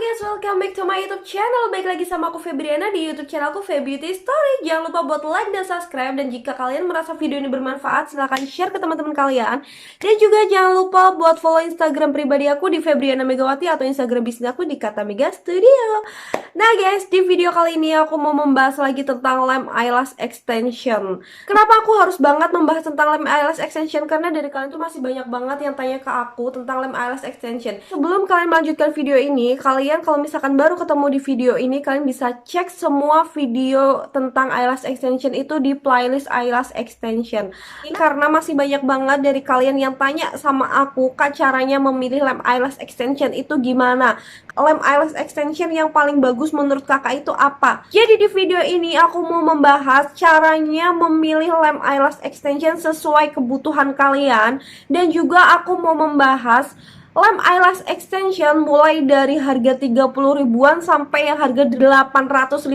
guys, welcome back to my YouTube channel. Baik lagi sama aku Febriana di YouTube channelku Feb Beauty Story. Jangan lupa buat like dan subscribe. Dan jika kalian merasa video ini bermanfaat, silahkan share ke teman-teman kalian. Dan juga jangan lupa buat follow Instagram pribadi aku di Febriana Megawati atau Instagram bisnis aku di Kata Mega Studio. Nah guys, di video kali ini aku mau membahas lagi tentang lem eyelash extension. Kenapa aku harus banget membahas tentang lem eyelash extension? Karena dari kalian tuh masih banyak banget yang tanya ke aku tentang lem eyelash extension. Sebelum kalian melanjutkan video ini, kalian kalau misalkan baru ketemu di video ini, kalian bisa cek semua video tentang eyelash extension itu di playlist eyelash extension. Karena masih banyak banget dari kalian yang tanya sama aku, Kak, caranya memilih lem eyelash extension itu gimana? Lem eyelash extension yang paling bagus menurut kakak itu apa? Jadi di video ini aku mau membahas caranya memilih lem eyelash extension sesuai kebutuhan kalian. Dan juga aku mau membahas lem eyelash extension mulai dari harga 30 ribuan sampai yang harga 850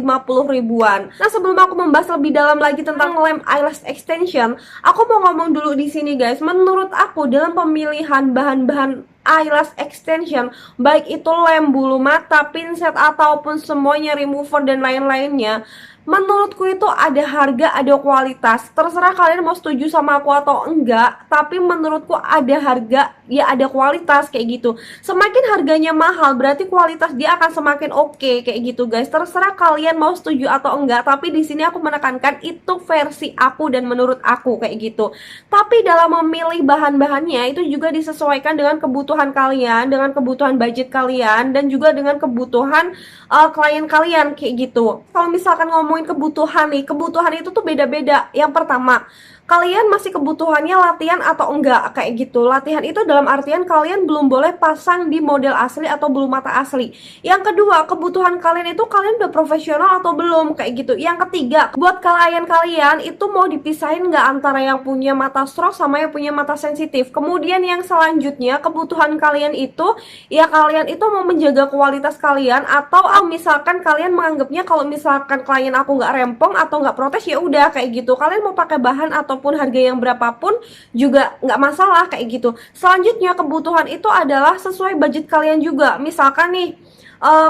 ribuan. Nah, sebelum aku membahas lebih dalam lagi tentang lem eyelash extension, aku mau ngomong dulu di sini guys. Menurut aku dalam pemilihan bahan-bahan eyelash extension, baik itu lem, bulu mata, pinset ataupun semuanya remover dan lain-lainnya, menurutku itu ada harga, ada kualitas. Terserah kalian mau setuju sama aku atau enggak, tapi menurutku ada harga, ya ada kualitas kayak gitu. Semakin harganya mahal, berarti kualitas dia akan semakin oke kayak gitu guys. Terserah kalian mau setuju atau enggak, tapi di sini aku menekankan itu versi aku dan menurut aku kayak gitu. Tapi dalam memilih bahan-bahannya itu juga disesuaikan dengan kebutuhan kalian, dengan kebutuhan budget kalian, dan juga dengan kebutuhan klien kalian kayak gitu. Kalau misalkan ngomongin kebutuhan nih, kebutuhan itu tuh beda-beda. Yang pertama, kalian masih kebutuhannya latihan atau enggak kayak gitu. Latihan itu dalam artian kalian belum boleh pasang di model asli atau bulu mata asli. Yang kedua, kebutuhan kalian itu kalian udah profesional atau belum kayak gitu. Yang ketiga, buat klien kalian itu mau dipisahin nggak antara yang punya mata stroke sama yang punya mata sensitif. Kemudian yang selanjutnya, kebutuhan kalian itu ya kalian itu mau menjaga kualitas kalian atau misalkan kalian menganggapnya kalau misalkan klien aku nggak rempong atau nggak protes, ya udah kayak gitu. Kalian mau pakai bahan ataupun harga yang berapapun juga nggak masalah kayak gitu. Selanjutnya, kebutuhan itu adalah sesuai budget kalian juga. Misalkan nih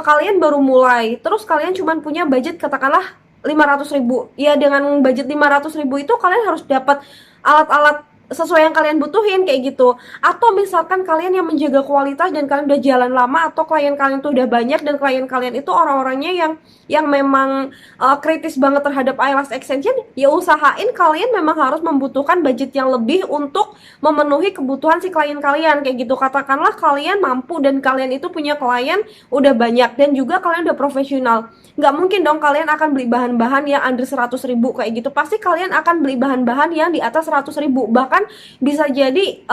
kalian baru mulai, terus kalian cuma punya budget katakanlah 500 ribu. Ya dengan budget 500 ribu itu kalian harus dapat alat-alat sesuai yang kalian butuhin kayak gitu. Atau misalkan kalian yang menjaga kualitas dan kalian udah jalan lama, atau klien kalian tuh udah banyak dan klien kalian itu orang-orangnya yang memang kritis banget terhadap eyelash extension, ya usahain kalian memang harus membutuhkan budget yang lebih untuk memenuhi kebutuhan si klien kalian kayak gitu. Katakanlah kalian mampu dan kalian itu punya klien udah banyak dan juga kalian udah profesional, nggak mungkin dong kalian akan beli bahan-bahan yang under 100 ribu kayak gitu. Pasti kalian akan beli bahan-bahan yang di atas 100 ribu, bahkan bisa jadi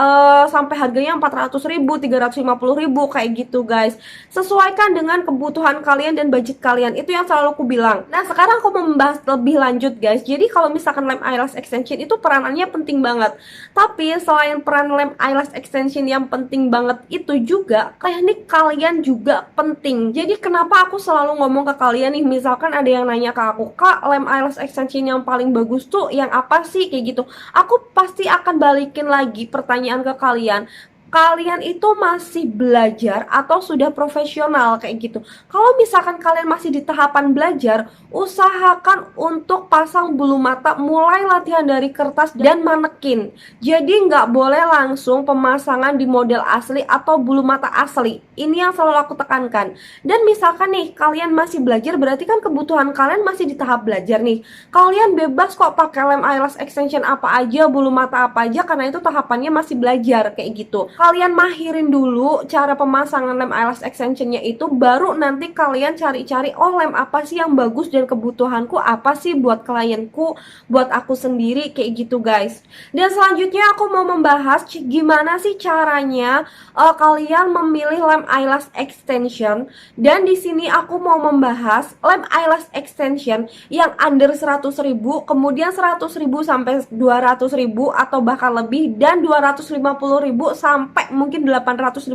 sampai harganya 400 ribu, 350 ribu kayak gitu guys. Sesuaikan dengan kebutuhan kalian dan budget kalian, itu yang selalu aku bilang. Nah, sekarang aku mau membahas lebih lanjut guys. Jadi kalau misalkan lem eyelash extension itu peranannya penting banget. Tapi selain peran lem eyelash extension yang penting banget, itu juga teknik kalian juga penting. Jadi kenapa aku selalu ngomong ke kalian nih, misalkan ada yang nanya ke aku, Kak, lem eyelash extension yang paling bagus tuh yang apa sih kayak gitu. Aku pasti akan balikin lagi pertanyaan ke kalian. Kalian itu masih belajar atau sudah profesional kayak gitu. Kalau misalkan kalian masih di tahapan belajar, usahakan untuk pasang bulu mata mulai latihan dari kertas dan manekin. Jadi nggak boleh langsung pemasangan di model asli atau bulu mata asli. Ini yang selalu aku tekankan. Dan misalkan nih kalian masih belajar, berarti kan kebutuhan kalian masih di tahap belajar nih. Kalian bebas kok pakai lem eyelash extension apa aja, bulu mata apa aja, karena itu tahapannya masih belajar kayak gitu. Kalian mahirin dulu cara pemasangan lem eyelash extensionnya itu, baru nanti kalian cari-cari, oh lem apa sih yang bagus dan kebutuhanku apa sih buat klienku, buat aku sendiri kayak gitu guys. Dan selanjutnya aku mau membahas gimana sih caranya kalian memilih lem eyelash extension. Dan di sini aku mau membahas lem eyelash extension yang under 100 ribu, kemudian 100 ribu sampai 200 ribu atau bahkan lebih, dan 250 ribu sampai sampai mungkin 850.000.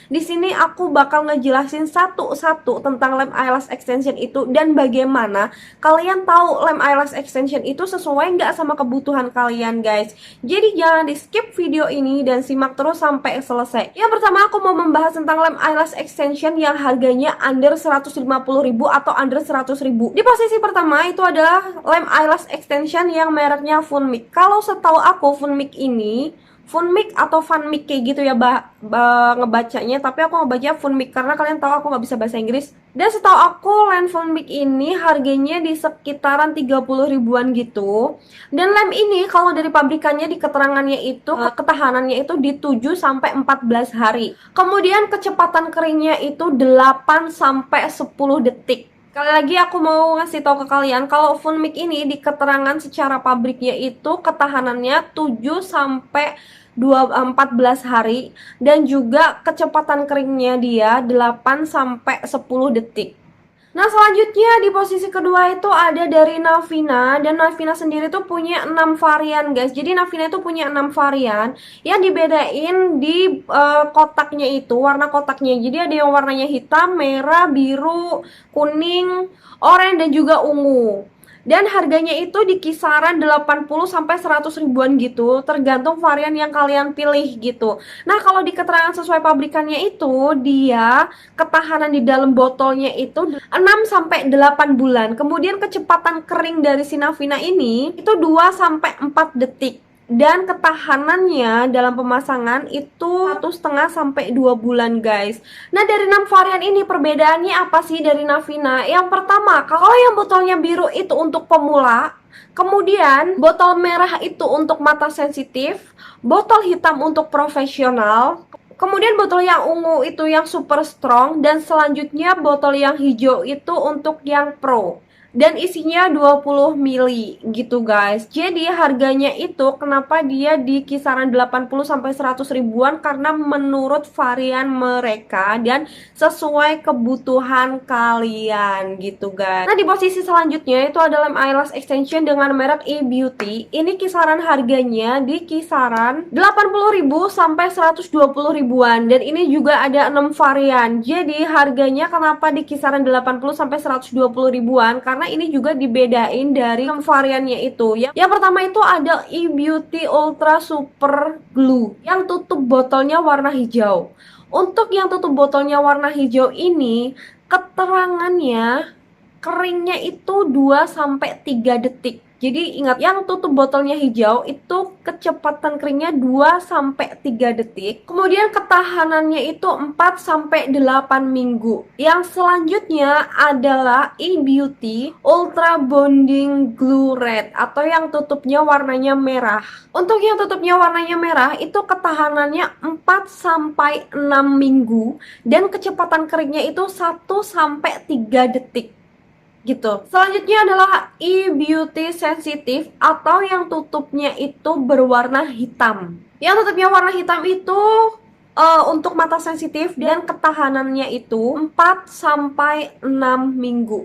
Di sini aku bakal ngejelasin satu-satu tentang lem eyelash extension itu dan bagaimana kalian tahu lem eyelash extension itu sesuai nggak sama kebutuhan kalian, guys. Jadi jangan di skip video ini dan simak terus sampai selesai. Yang pertama aku mau membahas tentang lem eyelash extension yang harganya under 150.000 atau under 100.000. Di posisi pertama itu adalah lem eyelash extension yang mereknya Funmik. Kalau setahu aku Funmik ini Funmik atau Funmik kayak gitu ya ngebacanya, tapi aku ngebaca Funmik karena kalian tahu aku nggak bisa bahasa Inggris. Dan setahu aku lem Funmik ini harganya di sekitaran 30 ribuan gitu. Dan lem ini kalau dari pabrikannya di keterangannya itu ketahanannya itu di 7 sampai 14 hari. Kemudian kecepatan keringnya itu 8 sampai 10 detik. Sekali lagi aku mau ngasih tahu ke kalian kalau Funmik ini di keterangan secara pabriknya itu ketahanannya 7 sampai 14 hari dan juga kecepatan keringnya dia 8 sampai 10 detik. Nah, selanjutnya di posisi kedua itu ada dari Navina, dan Navina sendiri tuh punya 6 varian, guys. Jadi Navina itu punya 6 varian yang dibedain di kotaknya itu, warna kotaknya. Jadi ada yang warnanya hitam, merah, biru, kuning, oranye dan juga ungu. Dan harganya itu di kisaran 80 sampai 100 ribuan gitu, tergantung varian yang kalian pilih gitu. Nah, kalau di keterangan sesuai pabrikannya itu, dia ketahanan di dalam botolnya itu 6 sampai 8 bulan. Kemudian kecepatan kering dari si Navina ini itu 2 sampai 4 detik. Dan ketahanannya dalam pemasangan itu 1,5 sampai 2 bulan, guys. Nah, dari 6 varian ini perbedaannya apa sih dari Navina? Yang pertama, kalau yang botolnya biru itu untuk pemula, kemudian botol merah itu untuk mata sensitif, botol hitam untuk profesional, kemudian botol yang ungu itu yang super strong, dan selanjutnya botol yang hijau itu untuk yang pro. Dan isinya 20 mili gitu, guys. Jadi harganya itu kenapa dia di kisaran 80 sampai 100 ribuan karena menurut varian mereka dan sesuai kebutuhan kalian gitu, guys. Nah, di posisi selanjutnya itu adalah lem eyelash extension dengan merek E-Beauty. Ini kisaran harganya di kisaran 80.000 sampai 120 ribuan dan ini juga ada 6 varian. Jadi harganya kenapa di kisaran 80 sampai 120 ribuan? Karena ini juga dibedain dari variannya itu. Yang pertama itu ada E-Beauty Ultra Super Glue yang tutup botolnya warna hijau. Untuk yang tutup botolnya warna hijau ini keterangannya keringnya itu 2 sampai 3 detik. Jadi ingat, yang tutup botolnya hijau itu kecepatan keringnya 2 sampai 3 detik. Kemudian ketahanannya itu 4 sampai 8 minggu. Yang selanjutnya adalah E-Beauty Ultra Bonding Glue Red atau yang tutupnya warnanya merah. Untuk yang tutupnya warnanya merah itu ketahanannya 4 sampai 6 minggu dan kecepatan keringnya itu 1 sampai 3 detik. Gitu. Selanjutnya adalah E-Beauty Sensitive atau yang tutupnya itu berwarna hitam. Yang tutupnya warna hitam itu untuk mata sensitif dan ketahanannya itu 4 sampai 6 minggu.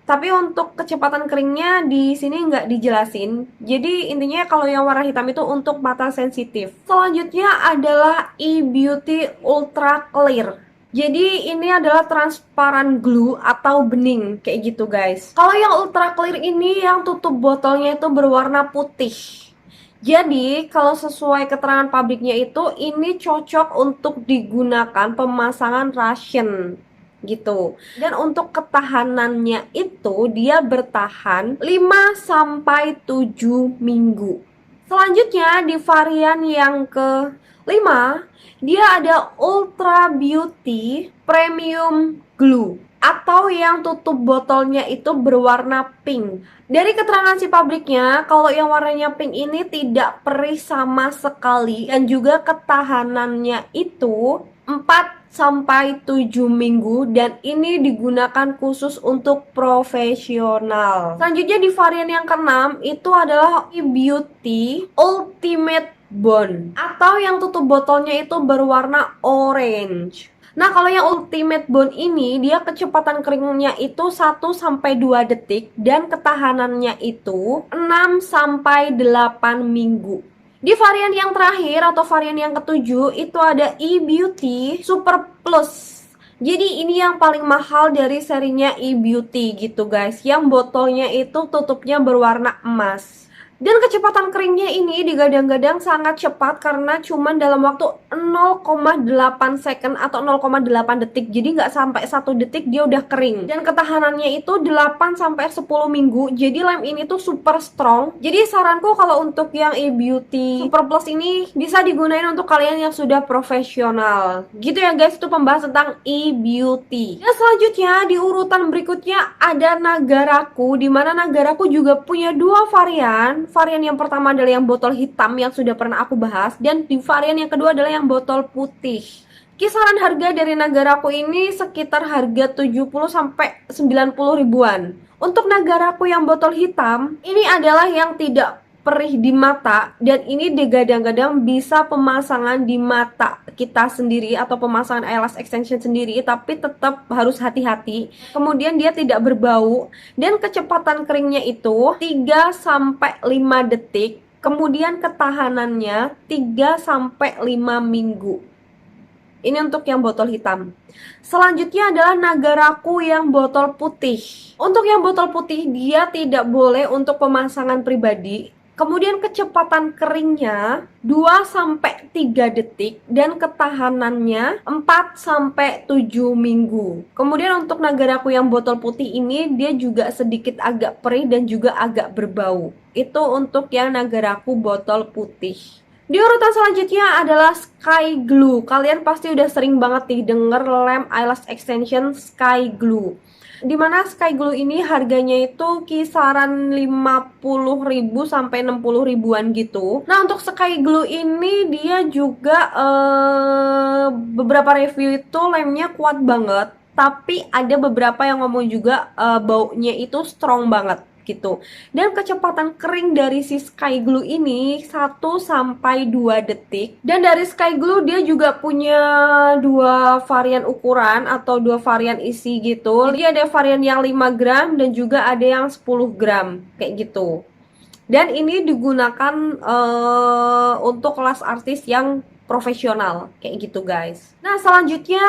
Tapi untuk kecepatan keringnya di sini nggak dijelasin. Jadi intinya kalau yang warna hitam itu untuk mata sensitif. Selanjutnya adalah E-Beauty Ultra Clear. Jadi ini adalah transparan glue atau bening kayak gitu, guys. Kalau yang ultra clear ini yang tutup botolnya itu berwarna putih. Jadi kalau sesuai keterangan pabriknya itu ini cocok untuk digunakan pemasangan Russian gitu. Dan untuk ketahanannya itu dia bertahan 5 sampai 7 minggu. Selanjutnya di varian yang ke-5 dia ada Ultra Beauty Premium Glue atau yang tutup botolnya itu berwarna pink. Dari keterangan si pabriknya, kalau yang warnanya pink ini tidak perih sama sekali dan juga ketahanannya itu 4 sampai 7 minggu dan ini digunakan khusus untuk profesional. Selanjutnya di varian yang ke-6 itu adalah E-Beauty Ultimate Bond atau yang tutup botolnya itu berwarna orange. Nah, kalau yang Ultimate Bond ini dia kecepatan keringnya itu 1 sampai 2 detik dan ketahanannya itu 6 sampai 8 minggu. Di varian yang terakhir atau varian yang ketujuh itu ada E-Beauty Super Plus. Jadi ini yang paling mahal dari serinya E-Beauty gitu guys. Yang botolnya itu tutupnya berwarna emas. Dan kecepatan keringnya ini digadang-gadang sangat cepat karena cuman dalam waktu 0,8 second atau 0,8 detik. Jadi nggak sampai 1 detik dia udah kering. Dan ketahanannya itu 8-10 minggu. Jadi lem ini tuh super strong. Jadi saranku kalau untuk yang E-Beauty Super Plus ini bisa digunain untuk kalian yang sudah profesional. Gitu ya guys, itu pembahas tentang E-Beauty. Dan selanjutnya di urutan berikutnya ada Nagaraku, dimana Nagaraku juga punya dua varian. Varian yang pertama adalah yang botol hitam yang sudah pernah aku bahas, dan di varian yang kedua adalah yang botol putih. Kisaran harga dari Nagaraku ini sekitar harga 70-90 ribuan. Untuk Nagaraku yang botol hitam, ini adalah yang tidak perih di mata, dan ini digadang-gadang bisa pemasangan di mata kita sendiri atau pemasangan eyelash extension sendiri, tapi tetap harus hati-hati. Kemudian dia tidak berbau dan kecepatan keringnya itu 3-5 detik. Kemudian ketahanannya 3-5 minggu. Ini untuk yang botol hitam. Selanjutnya adalah Nagaraku yang botol putih. Untuk yang botol putih dia tidak boleh untuk pemasangan pribadi. Kemudian kecepatan keringnya 2-3 detik dan ketahanannya 4-7 minggu. Kemudian untuk Nagaraku yang botol putih ini dia juga sedikit agak perih dan juga agak berbau. Itu untuk yang Nagaraku botol putih. Di urutan selanjutnya adalah Sky Glue. Kalian pasti udah sering banget nih denger lem eyelash extension Sky Glue. Dimana Sky Glue ini harganya itu kisaran 50.000 sampai 60 ribuan gitu. Nah, untuk Sky Glue ini dia juga beberapa review itu lemnya kuat banget, tapi ada beberapa yang ngomong juga baunya itu strong banget gitu. Dan kecepatan kering dari si Sky Glue ini 1-2 detik. Dan dari Sky Glue dia juga punya dua varian ukuran atau dua varian isi gitu. Jadi ada varian yang 5 gram dan juga ada yang 10 gram kayak gitu. Dan ini digunakan untuk kelas artis yang profesional kayak gitu guys. Nah, selanjutnya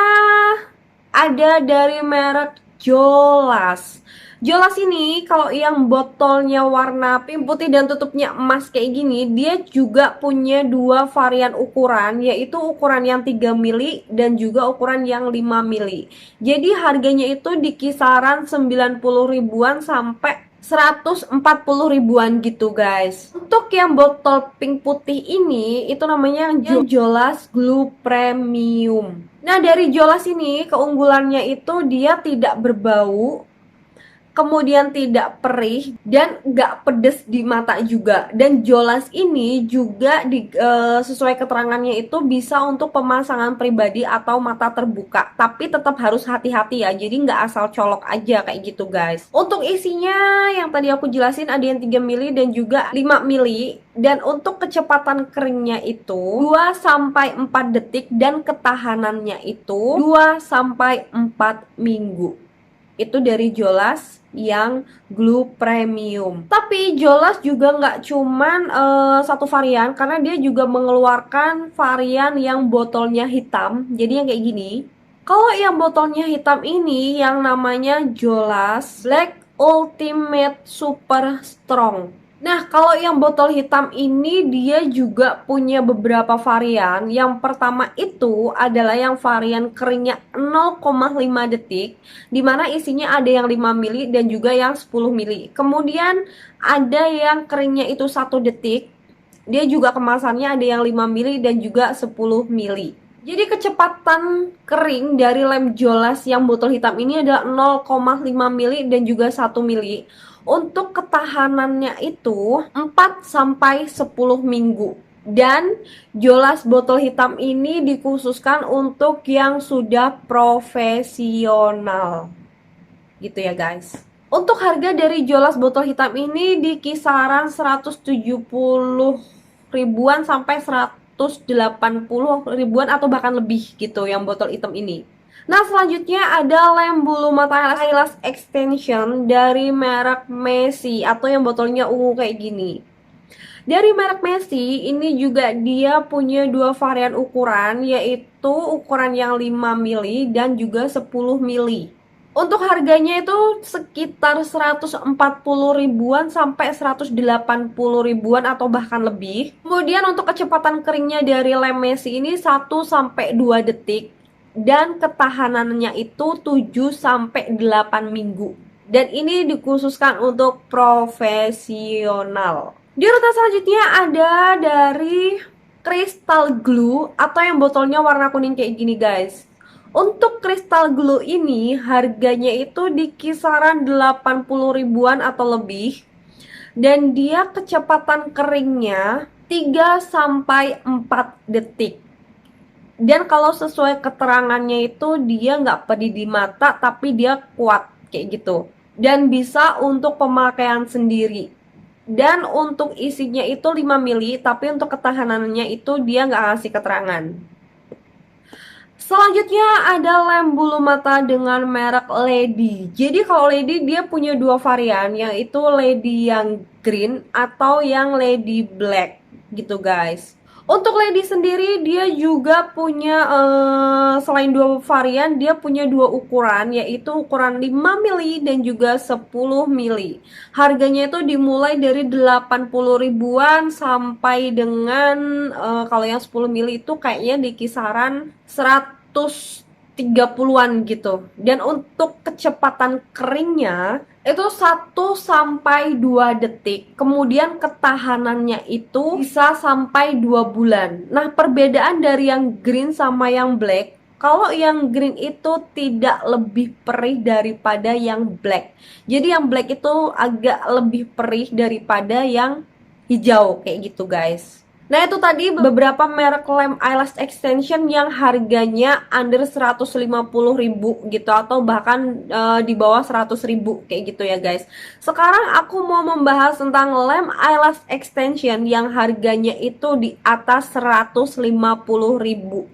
ada dari merek Jolas. Jolas ini kalau yang botolnya warna pink putih dan tutupnya emas kayak gini, dia juga punya dua varian ukuran, yaitu ukuran yang 3 mili dan juga ukuran yang 5 mili. Jadi harganya itu di kisaran 90 ribuan sampai 140 ribuan gitu guys. Untuk yang botol pink putih ini itu namanya Jolas Glue Premium. Nah, dari Jolas ini keunggulannya itu dia tidak berbau, kemudian tidak perih dan gak pedes di mata juga. Dan Jolas ini juga sesuai keterangannya itu bisa untuk pemasangan pribadi atau mata terbuka, tapi tetap harus hati-hati ya, jadi gak asal colok aja kayak gitu guys. Untuk isinya yang tadi aku jelasin ada yang 3 mili dan juga 5 mili. Dan untuk kecepatan keringnya itu 2-4 detik dan ketahanannya itu 2-4 minggu. Itu dari Jolas yang Glue Premium. Tapi Jolas juga nggak cuman satu varian, karena dia juga mengeluarkan varian yang botolnya hitam. Jadi yang kayak gini. Kalau yang botolnya hitam ini yang namanya Jolas Black Ultimate Super Strong. Nah, kalau yang botol hitam ini dia juga punya beberapa varian. Yang pertama itu adalah yang varian keringnya 0,5 detik, dimana isinya ada yang 5 mili dan juga yang 10 mili. Kemudian ada yang keringnya itu 1 detik. Dia juga kemasannya ada yang 5 mili dan juga 10 mili. Jadi kecepatan kering dari lem Jolas yang botol hitam ini adalah 0,5 mili dan juga 1 mili. Untuk ketahanannya itu 4-10 minggu. Dan Jolas botol hitam ini dikhususkan untuk yang sudah profesional. Gitu ya guys. Untuk harga dari Jolas botol hitam ini di kisaran 170 ribuan sampai 180 ribuan atau bahkan lebih gitu yang botol hitam ini. Nah, selanjutnya ada lem bulu mata eyelash extension dari merek Messi atau yang botolnya ungu kayak gini. Dari merek Messi, ini juga dia punya dua varian ukuran, yaitu ukuran yang 5 mili dan juga 10 mili. Untuk harganya itu sekitar 140 ribuan sampai 180 ribuan atau bahkan lebih. Kemudian untuk kecepatan keringnya dari lem Messi ini 1 sampai 2 detik dan ketahanannya itu 7 sampai 8 minggu. Dan ini dikhususkan untuk profesional. Di urutan selanjutnya ada dari Crystal Glue atau yang botolnya warna kuning kayak gini guys. Untuk Crystal Glue ini harganya itu di kisaran 80 ribuan atau lebih. Dan dia kecepatan keringnya 3 sampai 4 detik. Dan kalau sesuai keterangannya itu dia nggak pedih di mata tapi dia kuat kayak gitu. Dan bisa untuk pemakaian sendiri. Dan untuk isinya itu 5 mili, tapi untuk ketahanannya itu dia nggak ngasih keterangan. Selanjutnya ada lem bulu mata dengan merek Lady. Jadi kalau Lady dia punya dua varian, yaitu Lady yang green atau yang Lady black gitu guys. Untuk Lady sendiri dia juga punya selain dua varian, dia punya dua ukuran, yaitu ukuran 5 mili dan juga 10 mili. Harganya itu dimulai dari 80 ribuan sampai dengan kalau yang 10 mili itu kayaknya di kisaran 130-an gitu. Dan untuk kecepatan keringnya itu 1 sampai 2 detik. Kemudian ketahanannya itu bisa sampai 2 bulan. Nah, perbedaan dari yang green sama yang black, kalau yang green itu tidak lebih perih daripada yang black. Jadi yang black itu agak lebih perih daripada yang hijau kayak gitu guys. Nah itu tadi beberapa merek lem eyelash extension yang harganya under 150 ribu gitu atau bahkan di bawah 100 ribu kayak gitu ya guys. Sekarang aku mau membahas tentang lem eyelash extension yang harganya itu di atas 150 ribu.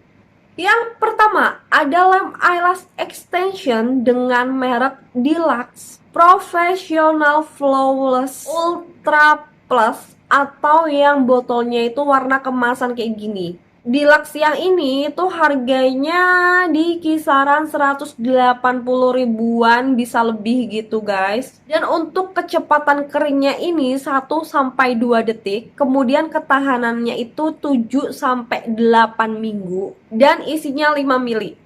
Yang pertama ada lem eyelash extension dengan merek Deluxe Professional Flawless Ultra Plus atau yang botolnya itu warna kemasan kayak gini. Deluxe yang ini tuh harganya di kisaran 180 ribuan bisa lebih gitu guys. Dan untuk kecepatan keringnya ini 1 sampai 2 detik, kemudian ketahanannya itu 7 sampai 8 minggu dan isinya 5 mili.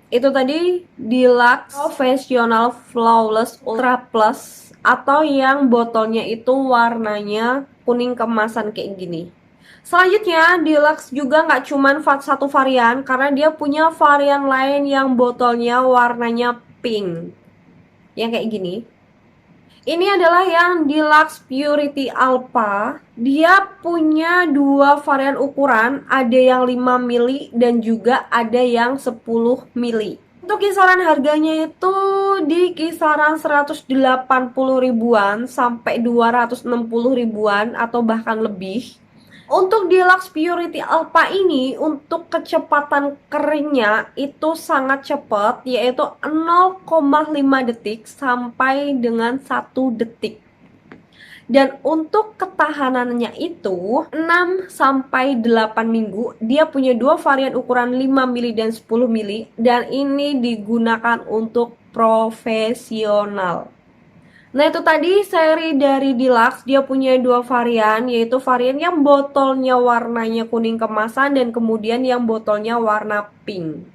Itu tadi Deluxe Professional Flawless Ultra Plus atau yang botolnya itu warnanya kuning kemasan kayak gini. Selanjutnya Deluxe juga nggak cuman satu varian karena dia punya varian lain yang botolnya warnanya pink yang kayak gini. Ini adalah yang Deluxe Purity Alpha. Dia punya dua varian ukuran, ada yang 5 mili dan juga ada yang 10 mili. Untuk kisaran harganya itu di kisaran 180 ribuan sampai 260 ribuan atau bahkan lebih. Untuk Deluxe Purity Alpha ini untuk kecepatan keringnya itu sangat cepat, yaitu 0,5 detik sampai dengan 1 detik. Dan untuk ketahanannya itu 6 sampai 8 minggu. Dia punya dua varian ukuran 5 mili dan 10 mili dan ini digunakan untuk profesional. Nah itu tadi seri dari Deluxe, dia punya dua varian, yaitu varian yang botolnya warnanya kuning kemasan dan kemudian yang botolnya warna pink.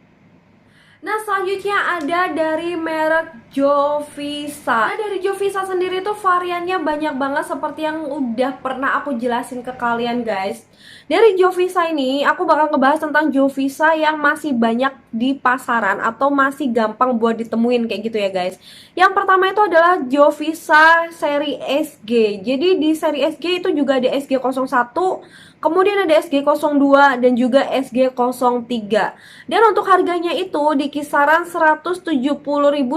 Nah selanjutnya ada dari merek Jovisa. Nah dari Jovisa sendiri tuh variannya banyak banget seperti yang udah pernah aku jelasin ke kalian guys. Dari Jovisa ini aku bakal ngebahas tentang Jovisa yang masih banyak di pasaran atau masih gampang buat ditemuin kayak gitu ya guys. Yang pertama itu adalah Jovisa seri SG. Jadi di seri SG itu juga ada SG01, kemudian ada SG02 dan juga SG03. Dan untuk harganya itu di kisaran 170.000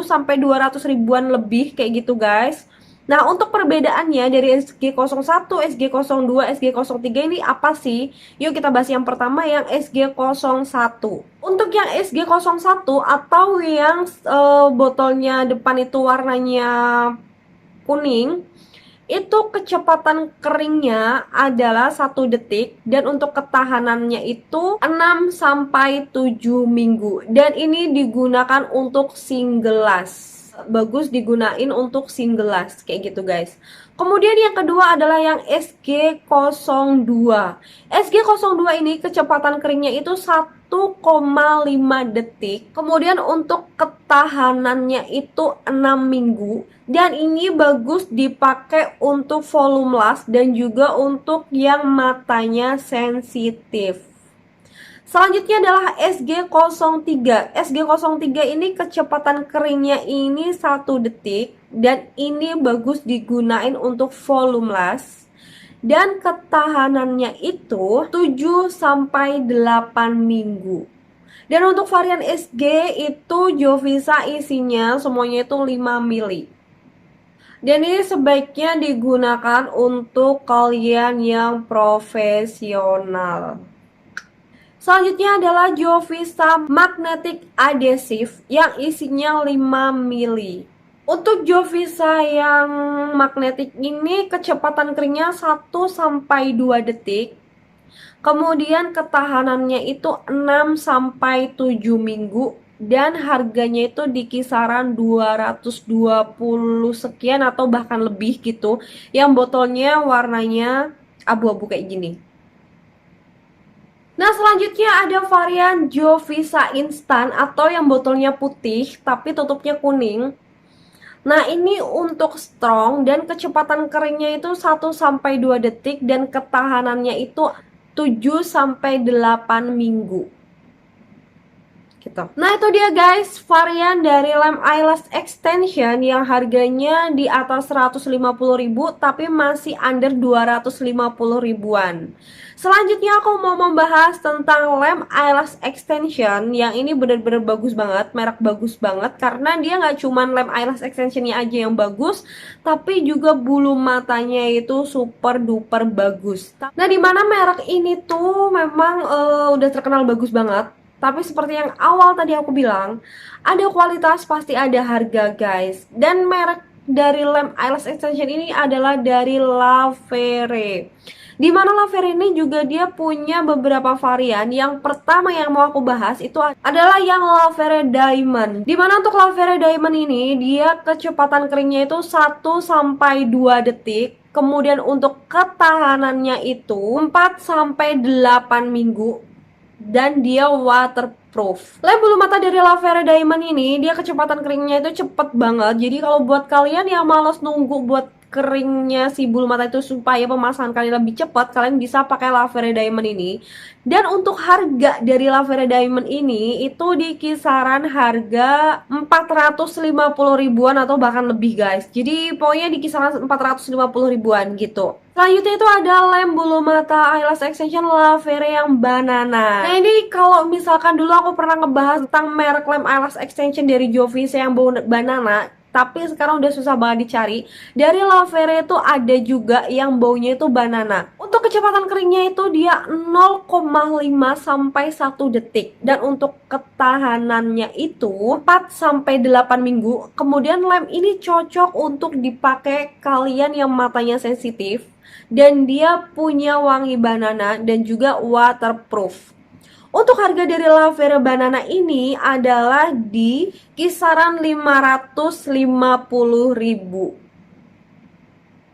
sampai 200 ribuan lebih kayak gitu guys. Nah untuk perbedaannya dari SG01, SG02, SG03 ini apa sih? Yuk kita bahas yang pertama yang SG01. Untuk yang SG01 atau yang botolnya depan itu warnanya kuning, itu kecepatan keringnya adalah 1 detik dan untuk ketahanannya itu 6 sampai 7 minggu. Dan ini digunakan untuk single las. Bagus digunain untuk single las kayak gitu guys. Kemudian yang kedua adalah yang SG02. SG02 ini kecepatan keringnya itu 1,5 detik. Kemudian untuk ketahanannya itu 6 minggu. Dan ini bagus dipakai untuk volume las dan juga untuk yang matanya sensitif. Selanjutnya adalah SG03. SG03 ini kecepatan keringnya ini 1 detik dan ini bagus digunain untuk volume las dan ketahanannya itu 7 sampai 8 minggu. Dan untuk varian SG itu Jovisa isinya semuanya itu 5 mili. Dan ini sebaiknya digunakan untuk kalian yang profesional. Selanjutnya adalah Jovisa Magnetic Adhesive yang isinya 5 mili. Untuk Jovisa yang magnetik ini kecepatan keringnya 1 sampai 2 detik. Kemudian ketahanannya itu 6 sampai 7 minggu dan harganya itu di kisaran 220 sekian atau bahkan lebih gitu. Yang botolnya warnanya abu-abu kayak gini. Nah, selanjutnya ada varian Jovisa Instan atau yang botolnya putih tapi tutupnya kuning. Nah, ini untuk strong dan kecepatan keringnya itu 1 sampai 2 detik dan ketahanannya itu 7 sampai 8 minggu. Gitu. Nah, itu dia guys, varian dari lem eyelash extension yang harganya di atas 150.000 tapi masih under 250 ribuan. Selanjutnya aku mau membahas tentang lem eyelash extension yang ini bener-bener bagus banget, merek bagus banget karena dia nggak cuman lem eyelash extensionnya aja yang bagus, tapi juga bulu matanya itu super duper bagus. Nah, dimana merek ini tuh memang udah terkenal bagus banget. Tapi seperti yang awal tadi aku bilang, ada kualitas pasti ada harga guys. Dan merek dari lem eyelash extension ini adalah dari Lavere. Dimana Lavere ini juga dia punya beberapa varian. Yang pertama yang mau aku bahas itu adalah yang Lavere Diamond. Dimana untuk Lavere Diamond ini dia kecepatan keringnya itu 1 sampai 2 detik. Kemudian untuk ketahanannya itu 4 sampai 8 minggu. Dan dia waterproof. Lem bulu mata dari Lavere Diamond ini dia kecepatan keringnya itu cepet banget. Jadi kalau buat kalian yang males nunggu buat keringnya si bulu mata itu supaya pemasangan kalian lebih cepat, kalian bisa pakai Lavere Diamond ini. Dan untuk harga dari Lavere Diamond ini itu di kisaran harga 450 ribuan atau bahkan lebih guys. Jadi pokoknya di kisaran 450 ribuan gitu. Selanjutnya itu ada lem bulu mata eyelash extension Lavere yang banana. Nah, ini kalau misalkan dulu aku pernah ngebahas tentang merek lem eyelash extension dari Jovisa yang bau banana, tapi sekarang udah susah banget dicari. Dari Lavere itu ada juga yang baunya itu banana. Untuk kecepatan keringnya itu dia 0,5 sampai 1 detik. Dan untuk ketahanannya itu 4 sampai 8 minggu. Kemudian lem ini cocok untuk dipakai kalian yang matanya sensitif. Dan dia punya wangi banana dan juga waterproof. Untuk harga dari Lavere banana ini adalah di kisaran 550.000.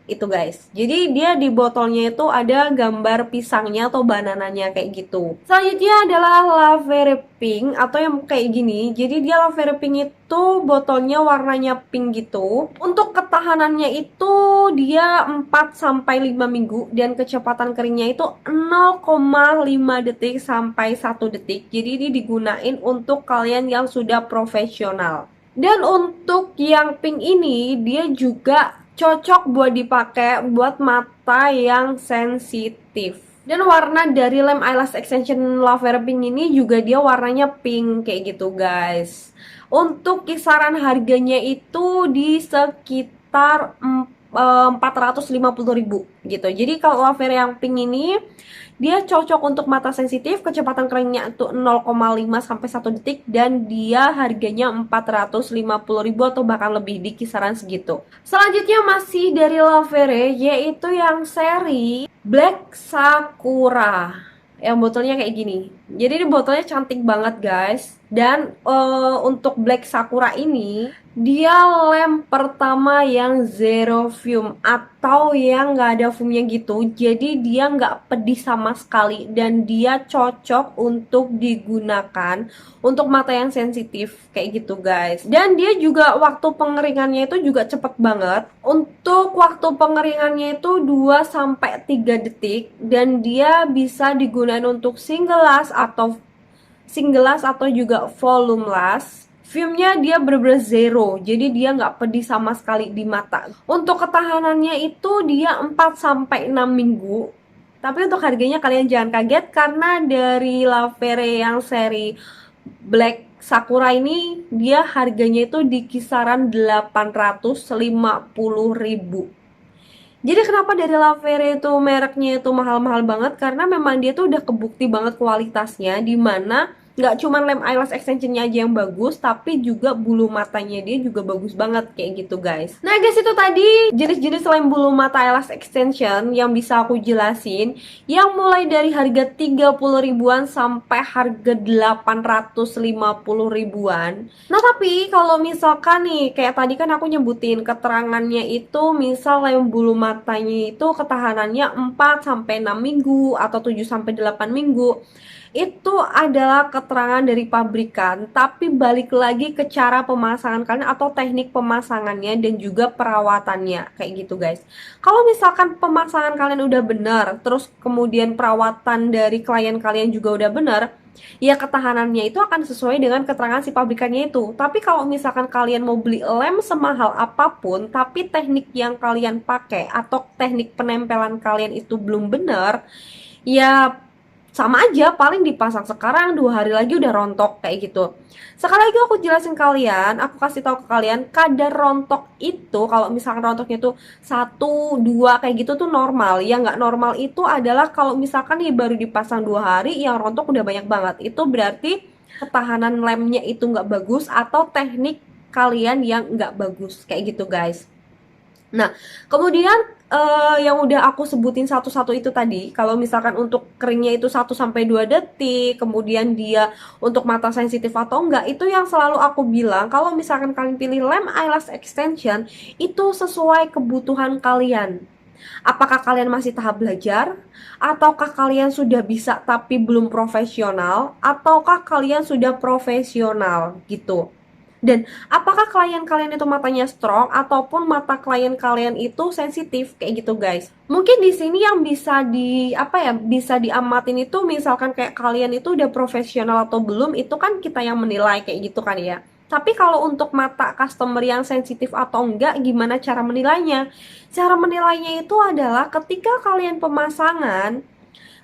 Itu guys. Jadi dia di botolnya itu ada gambar pisangnya atau banananya kayak gitu. Selanjutnya adalah Lavere pink atau yang kayak gini. Jadi dia Lavere pink itu botolnya warnanya pink gitu. Untuk ketahanannya itu dia 4 sampai 5 minggu dan kecepatan keringnya itu 0,5 detik sampai 1 detik. Jadi ini digunain untuk kalian yang sudah profesional. Dan untuk yang pink ini dia juga cocok buat dipakai buat mata yang sensitif. Dan warna dari lem eyelash extension Lavere pink ini juga dia warnanya pink kayak gitu guys. Untuk kisaran harganya itu di sekitar 450.000 gitu. Jadi kalau Lavera yang pink ini dia cocok untuk mata sensitif, kecepatan keringnya itu 0,5 sampai 1 detik dan dia harganya 450.000 atau bahkan lebih di kisaran segitu. Selanjutnya masih dari Lavera, yaitu yang seri Black Sakura. Yang botolnya kayak gini. Jadi ini botolnya cantik banget guys. Dan untuk Black Sakura ini dia lem pertama yang zero fume atau yang nggak ada fumnya gitu. Jadi dia nggak pedih sama sekali dan dia cocok untuk digunakan untuk mata yang sensitif kayak gitu guys. Dan dia juga waktu pengeringannya itu juga cepet banget. Untuk waktu pengeringannya itu 2-3 detik dan dia bisa digunakan untuk single lash atau juga volumeless. Filmnya dia bener-bener zero, jadi dia nggak pedih sama sekali di mata. Untuk ketahanannya itu dia 4-6 minggu. Tapi untuk harganya kalian jangan kaget karena dari Lavera yang seri Black Sakura ini dia harganya itu di kisaran 850.000. Jadi kenapa dari Lavera itu mereknya itu mahal-mahal banget? Karena memang dia tuh udah kebukti banget kualitasnya, dimana nggak cuma lem eyelash extensionnya aja yang bagus, tapi juga bulu matanya dia juga bagus banget kayak gitu guys. Nah guys, itu tadi jenis-jenis lem bulu mata eyelash extension yang bisa aku jelasin, yang mulai dari harga 30 ribuan sampai harga 850 ribuan. Nah tapi kalau misalkan nih kayak tadi kan aku nyebutin keterangannya itu, misal lem bulu matanya itu ketahanannya 4-6 minggu atau 7-8 minggu, itu adalah keterangan dari pabrikan, tapi balik lagi ke cara pemasangan kalian atau teknik pemasangannya dan juga perawatannya kayak gitu guys. Kalau misalkan pemasangan kalian udah benar, terus kemudian perawatan dari klien kalian juga udah benar, ya ketahanannya itu akan sesuai dengan keterangan si pabrikannya itu. Tapi kalau misalkan kalian mau beli lem semahal apapun, tapi teknik yang kalian pakai atau teknik penempelan kalian itu belum benar, ya sama aja, paling dipasang sekarang 2 hari lagi udah rontok kayak gitu. Sekali lagi aku jelasin kalian, aku kasih tahu ke kalian kadar rontok itu kalau misalkan rontoknya tuh 1-2 kayak gitu tuh normal. Yang nggak normal itu adalah kalau misalkan nih baru dipasang 2 hari yang rontok udah banyak banget. Itu berarti ketahanan lemnya itu nggak bagus atau teknik kalian yang nggak bagus kayak gitu guys. Nah, kemudian yang udah aku sebutin satu-satu itu tadi, kalau misalkan untuk keringnya itu 1-2 detik, kemudian dia untuk mata sensitif atau enggak, itu yang selalu aku bilang, kalau misalkan kalian pilih lem eyelash extension, itu sesuai kebutuhan kalian. Apakah kalian masih tahap belajar? Ataukah kalian sudah bisa tapi belum profesional? Ataukah kalian sudah profesional gitu? Dan apakah klien kalian itu matanya strong ataupun mata klien kalian itu sensitif kayak gitu guys. Mungkin di sini yang bisa bisa diamatin itu misalkan kayak kalian itu udah profesional atau belum, itu kan kita yang menilai kayak gitu kan ya. Tapi kalau untuk mata customer yang sensitif atau enggak, gimana cara menilainya? Cara menilainya itu adalah ketika kalian pemasangan,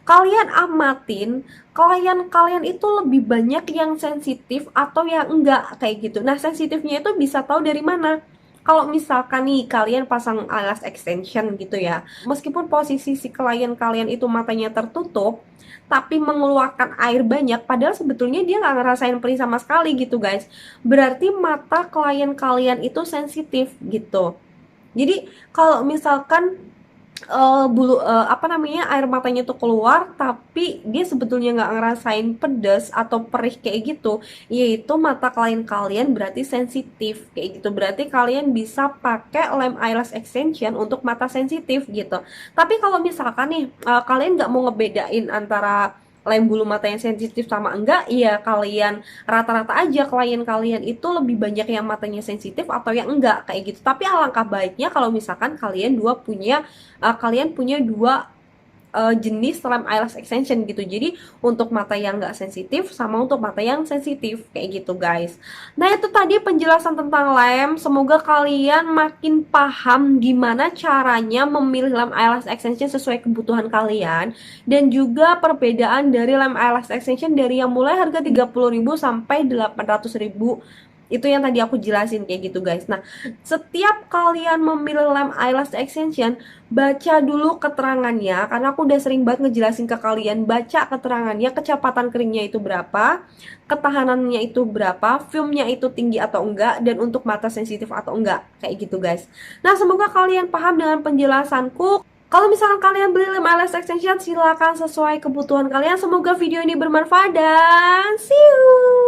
kalian amatin klien kalian itu lebih banyak yang sensitif atau yang enggak kayak gitu. Nah, sensitifnya itu bisa tahu dari mana? Kalau misalkan nih kalian pasang eyelash extension gitu ya, meskipun posisi si klien kalian itu matanya tertutup tapi mengeluarkan air banyak, padahal sebetulnya dia nggak ngerasain perih sama sekali gitu guys. Berarti mata klien kalian itu sensitif gitu. Jadi kalau misalkan air matanya tuh keluar tapi dia sebetulnya nggak ngerasain pedas atau perih kayak gitu, yaitu mata klien kalian berarti sensitif kayak gitu. Berarti kalian bisa pakai lem eyelash extension untuk mata sensitif gitu. Tapi kalau misalkan nih kalian nggak mau ngebedain antara lem bulu mata yang sensitif sama enggak, ya kalian rata-rata aja klien kalian itu lebih banyak yang matanya sensitif atau yang enggak kayak gitu. Tapi alangkah baiknya kalau misalkan kalian punya dua jenis lem eyelash extension gitu. Jadi untuk mata yang nggak sensitif sama untuk mata yang sensitif kayak gitu guys. Nah itu tadi penjelasan tentang lem. Semoga kalian makin paham gimana caranya memilih lem eyelash extension sesuai kebutuhan kalian, dan juga perbedaan dari lem eyelash extension dari yang mulai harga 30.000 sampai 800.000 Itu yang tadi aku jelasin kayak gitu guys. Nah, setiap kalian memilih lem eyelash extension, baca dulu keterangannya, karena aku udah sering banget ngejelasin ke kalian. Baca keterangannya, kecepatan keringnya itu berapa, ketahanannya itu berapa, filmnya itu tinggi atau enggak, dan untuk mata sensitif atau enggak, kayak gitu guys. Nah, semoga kalian paham dengan penjelasanku. Kalau misalkan kalian beli lem eyelash extension, silakan sesuai kebutuhan kalian. Semoga video ini bermanfaat dan see you.